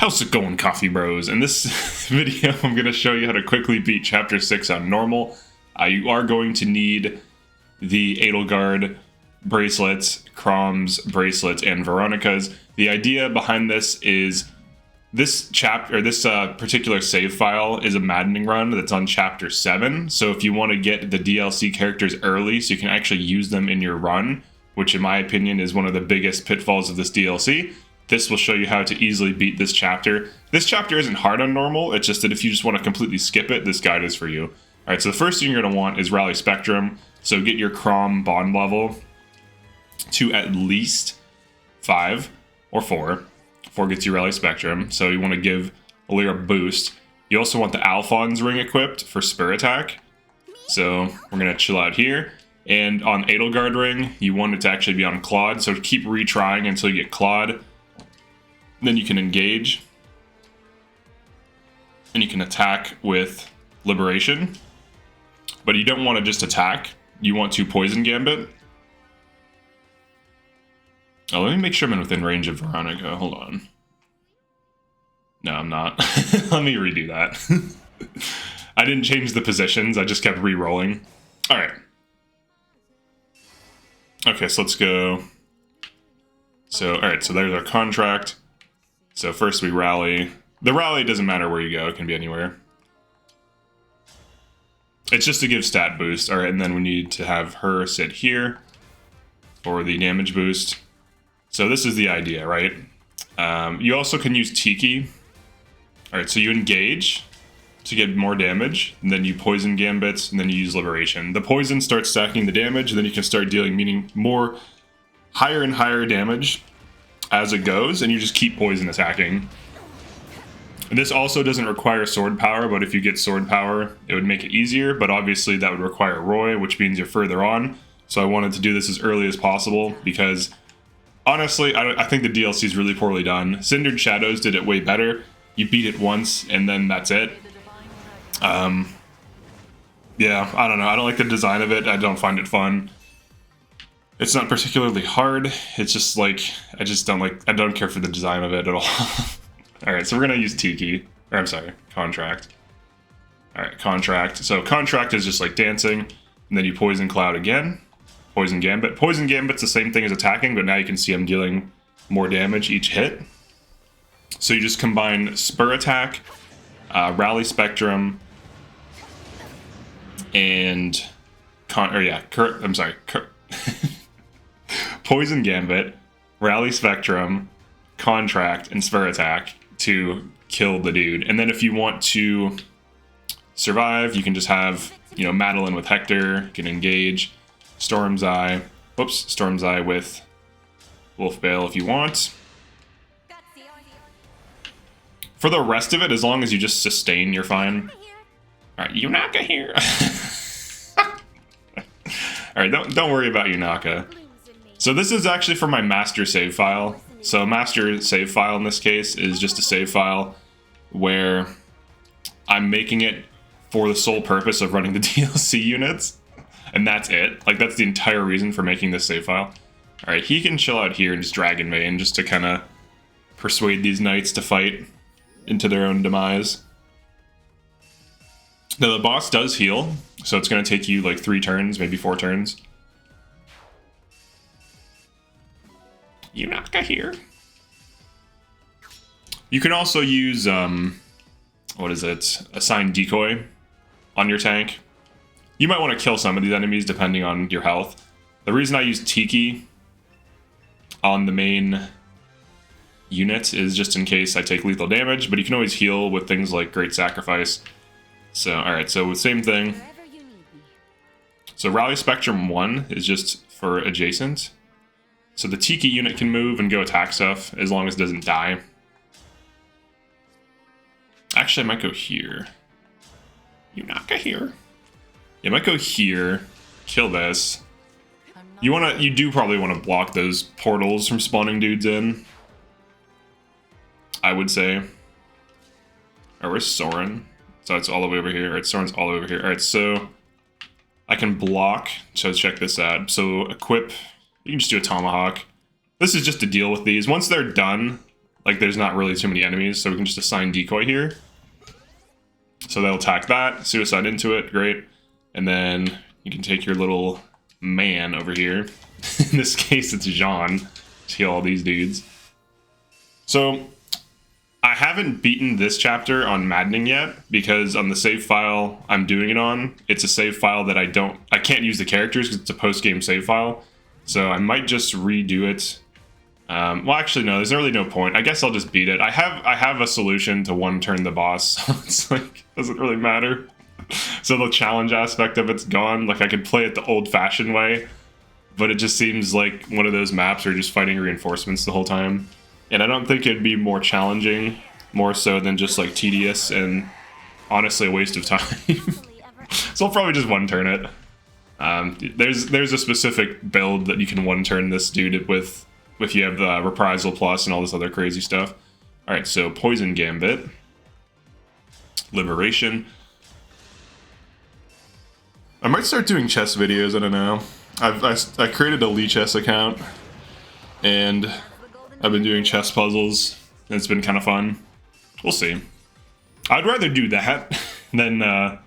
How's it going, Coffee Bros? In this video, I'm going to show you how to quickly beat Chapter 6 on normal. You are going to need the Edelgard bracelets, Crom's bracelets, and Veronica's. The idea behind this is this particular save file is a Maddening run that's on Chapter 7. So if you want to get the DLC characters early so you can actually use them in your run, which in my opinion is one of the biggest pitfalls of this DLC, this will show you how to easily beat this chapter. This chapter isn't hard on normal, it's just that if you just want to completely skip it, this guide is for you. Alright, so the first thing you're going to want is Rally Spectrum. So get your Crom bond level to at least 5 or 4. 4 gets you Rally Spectrum, so you want to give Alira a boost. You also want the Alphonse ring equipped for Spur Attack. So we're going to chill out here. And on Edelgard ring, you want it to actually be on Claude, so keep retrying until you get Claude. Then you can engage, and you can attack with Liberation, but you don't want to just attack, you want to Poison Gambit. Oh, let me make sure I'm within range of Veronica, hold on. No, I'm not. Let me redo that. I didn't change the positions, I just kept re-rolling. Alright. Okay, so let's go. So, alright, so there's our contract. So first we rally. The rally doesn't matter where you go, it can be anywhere. It's just to give stat boost. Alright, and then we need to have her sit here for the damage boost. So this is the idea, right? You also can use Tiki. Alright, so you engage to get more damage, and then you poison gambits, and then you use liberation. The poison starts stacking the damage, and then you can start dealing more higher and higher damage as it goes, and you just keep poison attacking. And this also doesn't require sword power, but if you get sword power, it would make it easier, but obviously that would require Roy, which means you're further on. So I wanted to do this as early as possible, because honestly, I think the DLC is really poorly done. Cindered Shadows did it way better. You beat it once, and then that's it. Yeah, I don't know. I don't like the design of it. I don't find it fun. It's not particularly hard. It's just like, I don't care for the design of it at all. Alright, so we're going to use Tiki. Or I'm sorry, Contract. Alright, Contract. So Contract is just like dancing, and then you Poison Cloud again. Poison Gambit. Poison Gambit's the same thing as attacking, but now you can see I'm dealing more damage each hit. So you just combine Spur Attack, Rally Spectrum, and Poison Gambit, Rally Spectrum, Contract, and Spur Attack to kill the dude. And then if you want to survive, you can just have, Madeline with Hector, you can engage, Storm's Eye with Wolfbale if you want. For the rest of it, as long as you just sustain, you're fine. Alright, Yunaka here. Alright, don't worry about Yunaka. So this is actually for my master save file. So master save file in this case is just a save file where I'm making it for the sole purpose of running the DLC units. And that's it. Like, that's the entire reason for making this save file. Alright, he can chill out here and just Dragon Vein just to kind of persuade these knights to fight into their own demise. Now the boss does heal, so it's going to take you like 3 turns, maybe 4 turns. Yunaka here. You can also use, Assign Decoy on your tank. You might want to kill some of these enemies depending on your health. The reason I use Tiki on the main unit is just in case I take lethal damage, but you can always heal with things like Great Sacrifice. So, alright, so same thing. So Rally Spectrum 1 is just for adjacent. So the Tiki unit can move and go attack stuff as long as it doesn't die. Actually, I might go here. Yunaka here. Yeah, I might go here, kill this. You do probably want to block those portals from spawning dudes in, I would say. Alright, where's Soren? So it's all the way over here. Alright, Soren's all over here. Alright, so I can block. So check this out. So equip, you can just do a Tomahawk. This is just to deal with these. Once they're done, like there's not really too many enemies, so we can just assign decoy here. So they'll attack that, suicide into it, great. And then you can take your little man over here. In this case, it's Jean to heal all these dudes. So I haven't beaten this chapter on Maddening yet, because on the save file I'm doing it on, it's a save file that I can't use the characters because it's a post-game save file. So I might just redo it. Well, actually, no, there's really no point. I guess I'll just beat it. I have a solution to one-turn the boss, so it's like, doesn't really matter. So the challenge aspect of it's gone. Like, I could play it the old-fashioned way, but it just seems like one of those maps where you're just fighting reinforcements the whole time. And I don't think it'd be more challenging, more so than just, like, tedious and honestly a waste of time. So I'll probably just one-turn it. There's a specific build that you can one-turn this dude with if you have the Reprisal Plus and all this other crazy stuff. Alright, so Poison Gambit. Liberation. I might start doing chess videos, I don't know. I created a Lee Chess account, and I've been doing chess puzzles, and it's been kind of fun. We'll see. I'd rather do that than, I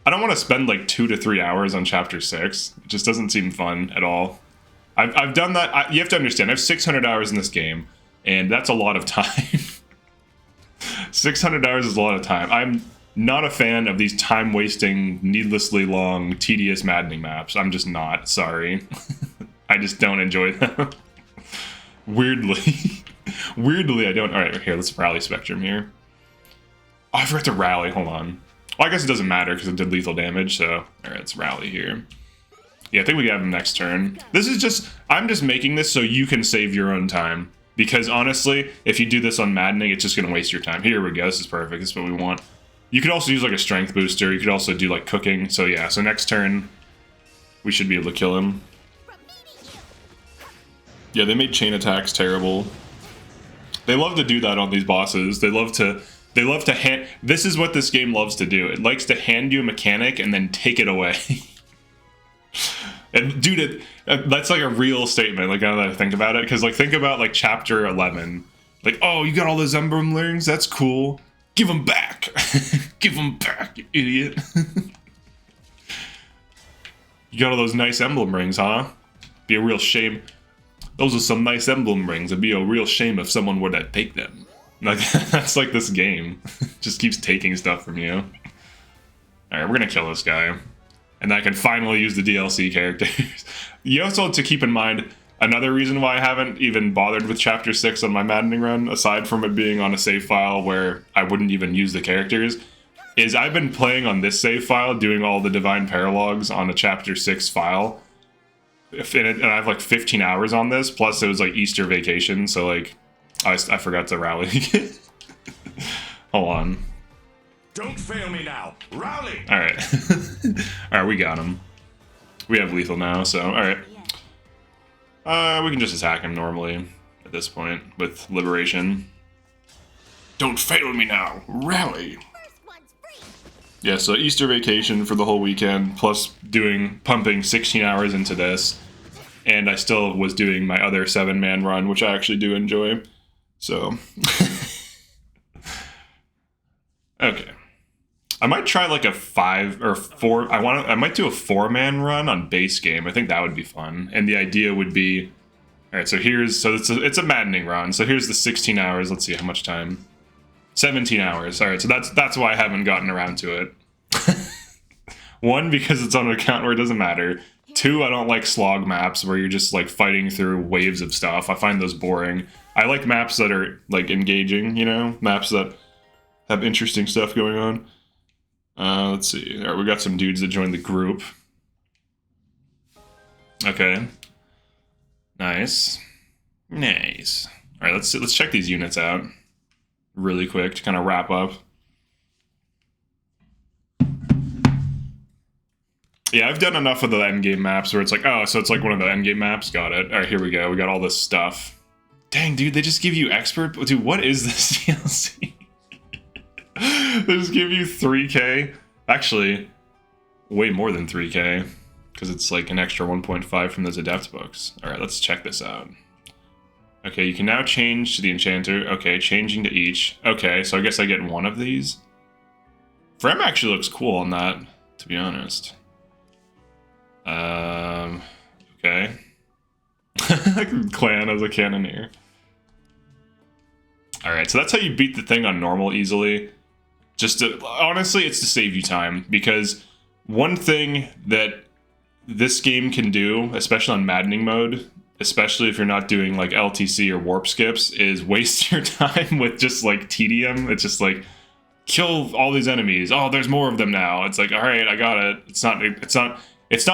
don't want to spend like 2 to 3 hours on Chapter 6. It just doesn't seem fun at all. I've done that. You have to understand, I have 600 hours in this game, and that's a lot of time. 600 hours is a lot of time. I'm not a fan of these time-wasting, needlessly long, tedious Maddening maps. I'm just not. Sorry. I just don't enjoy them. Weirdly. Weirdly, I don't. Alright, here, let's rally Spectrum here. Oh, I forgot to rally. Hold on. Well, I guess it doesn't matter because it did lethal damage, so... Alright, let's rally here. Yeah, I think we got him next turn. This is just... I'm just making this so you can save your own time. Because, honestly, if you do this on Maddening, it's just going to waste your time. Here we go. This is perfect. This is what we want. You could also use, like, a strength booster. You could also do, like, cooking. So, yeah. So, next turn, we should be able to kill him. Yeah, they made chain attacks terrible. They love to do that on these bosses. They love to hand... This is what this game loves to do. It likes to hand you a mechanic and then take it away. And dude, that's like a real statement, like now that I think about it, because like think about like chapter 11, like, oh, you got all those emblem rings, that's cool, give them back. Give them back, you idiot. You got all those nice emblem rings, huh? Be a real shame. Those are some nice emblem rings. It'd be a real shame if someone were to take them. Like, that's like this game. Just keeps taking stuff from you. Alright, we're gonna kill this guy. And I can finally use the DLC characters. You also have to keep in mind, another reason why I haven't even bothered with Chapter 6 on my Maddening run, aside from it being on a save file where I wouldn't even use the characters, is I've been playing on this save file, doing all the Divine Paralogs on a Chapter 6 file. And I have like 15 hours on this, plus it was like Easter vacation, so like, I forgot to rally. Hold on. Don't fail me now. Rally! Alright. Alright, we got him. We have lethal now, so alright. We can just attack him normally at this point with Liberation. Don't fail me now. Rally! Yeah, so Easter vacation for the whole weekend, plus pumping 16 hours into this. And I still was doing my other 7-man run, which I actually do enjoy. So... Okay. I might try like a 5 or 4. I might do a 4-man run on base game. I think that would be fun. And the idea would be, all right. So it's a Maddening run. So here's the 16 hours. Let's see how much time. 17 hours. All right. So that's why I haven't gotten around to it. 1, because it's on an account where it doesn't matter. 2, I don't like slog maps where you're just like fighting through waves of stuff. I find those boring. I like maps that are like engaging. You know, maps that have interesting stuff going on. Let's see. All right, we got some dudes that joined the group. Okay. Nice. Nice. All right, let's check these units out really quick to kind of wrap up. Yeah, I've done enough of the endgame maps where it's like, oh, so it's like one of the endgame maps. Got it. All right, here we go. We got all this stuff. Dang, dude, they just give you expert. Dude, what is this DLC? They just give you 3k. Actually, way more than 3k. Because it's like an extra 1.5 from those Adept books. Alright, let's check this out. Okay, you can now change to the enchanter. Okay, changing to each. Okay, so I guess I get one of these. Frem actually looks cool on that, to be honest. Okay. Clan as a cannoneer. Alright, so that's how you beat the thing on normal easily. Honestly, it's to save you time, because one thing that this game can do, especially on Maddening mode, especially if you're not doing like LTC or warp skips, is waste your time with just like tedium. It's just like, kill all these enemies. Oh, there's more of them now. It's like, all right, I got it. It's not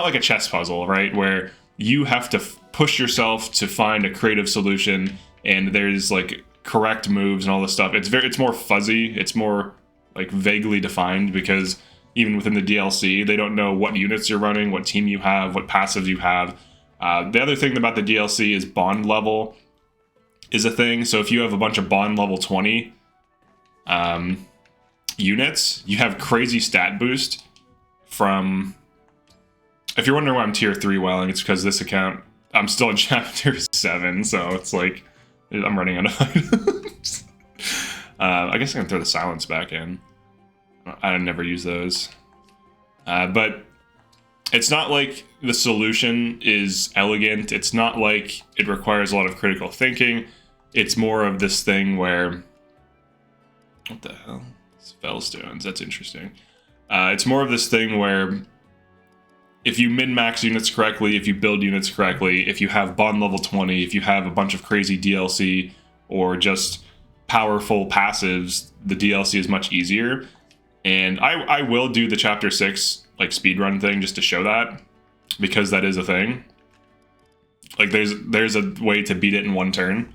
like a chess puzzle, right? Where you have to push yourself to find a creative solution, and there's like correct moves and all this stuff. It's more fuzzy. It's more like vaguely defined, because even within the DLC, they don't know what units you're running, what team you have, what passives you have. The other thing about the DLC is bond level is a thing. So if you have a bunch of bond level 20 units, you have crazy stat boost from... If you're wondering why I'm tier 3 welling, it's because this account, I'm still in chapter 7, so it's like, I'm running out of items. I guess I can throw the silence back in. I never use those. But it's not like the solution is elegant. It's not like it requires a lot of critical thinking. It's more of this thing where... What the hell? Spellstones, that's interesting. It's more of this thing where if you min-max units correctly, if you build units correctly, if you have bond level 20, if you have a bunch of crazy DLC or just powerful passives, the DLC is much easier. And I will do the chapter 6 like speedrun thing just to show that, because that is a thing. Like there's a way to beat it in one turn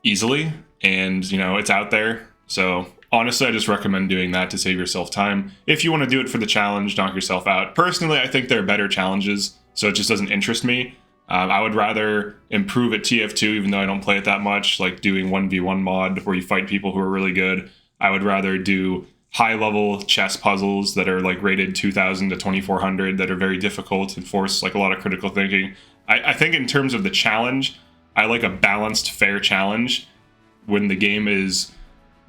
easily, and you know, it's out there. So honestly, I just recommend doing that to save yourself time. If you want to do it for the challenge, knock yourself out. Personally, I think there are better challenges, so it just doesn't interest me. I would rather improve at TF2, even though I don't play it that much, like doing 1v1 mod where you fight people who are really good. I would rather do high-level chess puzzles that are like rated 2000 to 2400 that are very difficult and force like a lot of critical thinking. I think in terms of the challenge, I like a balanced, fair challenge when the game is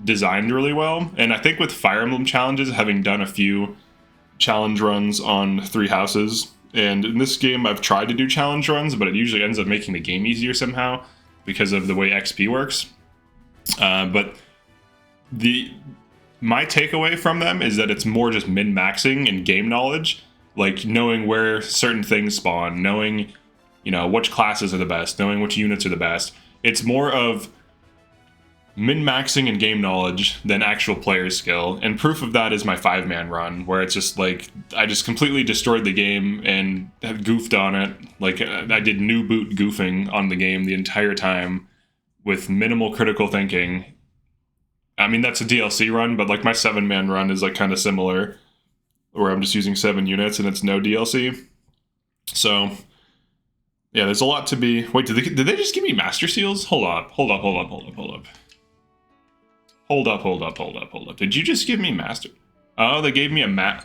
designed really well. And I think with Fire Emblem challenges, having done a few challenge runs on 3 houses, and in this game I've tried to do challenge runs, but it usually ends up making the game easier somehow because of the way XP works. But my takeaway from them is that it's more just min-maxing and game knowledge, like knowing where certain things spawn, knowing, you know, which classes are the best, knowing which units are the best. It's more of min-maxing and game knowledge than actual player skill. And proof of that is my 5-man run, where it's just like, I just completely destroyed the game and have goofed on it. Like, I did new boot goofing on the game the entire time with minimal critical thinking. I mean, that's a DLC run, but like my 7-man run is like kind of similar, where I'm just using 7 units and it's no DLC. So yeah, there's a lot to be... Wait, did they just give me Master Seals? Hold up. Did you just give me Master... Oh, they gave me a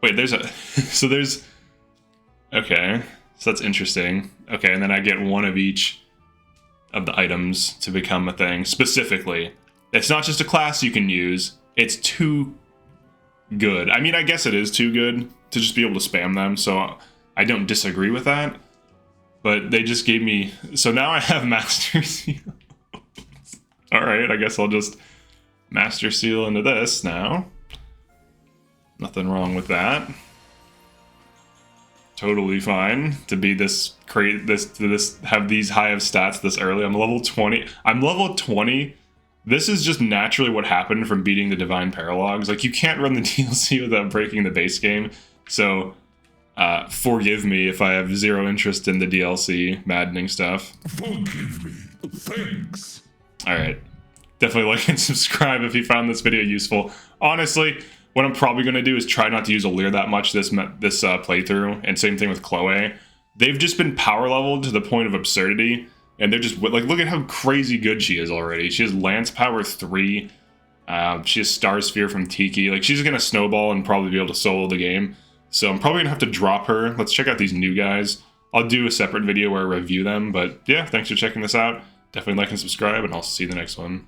Wait, there's a... So there's... Okay, so that's interesting. Okay, and then I get one of each of the items to become a thing, specifically. It's not just a class you can use, it's too good. I mean, I guess it is too good to just be able to spam them, so I don't disagree with that. But they just gave me... So now I have Master Seal. Alright, I guess I'll just Master Seal into this now. Nothing wrong with that. Totally fine to be this have these high of stats this early. I'm level 20. I'm level 20. This is just naturally what happened from beating the Divine Paralogs. Like, you can't run the DLC without breaking the base game. So, forgive me if I have zero interest in the DLC maddening stuff. Forgive me. Thanks. Alright. Definitely like and subscribe if you found this video useful. Honestly, what I'm probably going to do is try not to use Alir that much this playthrough, and same thing with Chloe. They've just been power leveled to the point of absurdity, and they're just, like, look at how crazy good she is already. She has Lance Power 3, she has Star Sphere from Tiki. Like, she's going to snowball and probably be able to solo the game. So I'm probably going to have to drop her. Let's check out these new guys. I'll do a separate video where I review them. But yeah, thanks for checking this out. Definitely like and subscribe, and I'll see you in the next one.